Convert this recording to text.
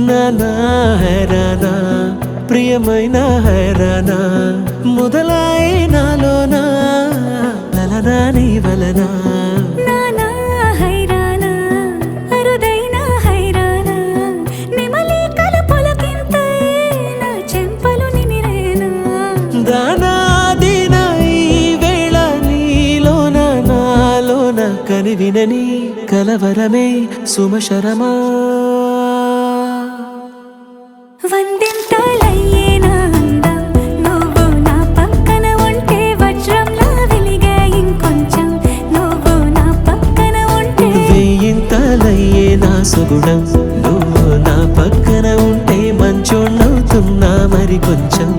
నానా హైరానా ప్రియమైన హైరానా మొదలాయి నాలోనా లలనా నీ వలనా నానా హైరానా అరుదైన హైరానా నిమలి కలుపులకింతై నా చెంపలు నిమిరేనా దానాదిన ఈ వేళ నీలోన నాలోన కనివినని కలవరమే సుమశరమా వందింతలయ్యేనా అందం నువ్వు నా పక్కన ఉంటే వజ్రంలా వెలిగే ఇంకొంచెం నువ్వు నా పక్కన ఉంటే వెయ్యింతలయ్యే నా సుగుణం నువ్వు నా పక్కన ఉంటే మంచోణ్ణవుతున్నా మరి కొంచెం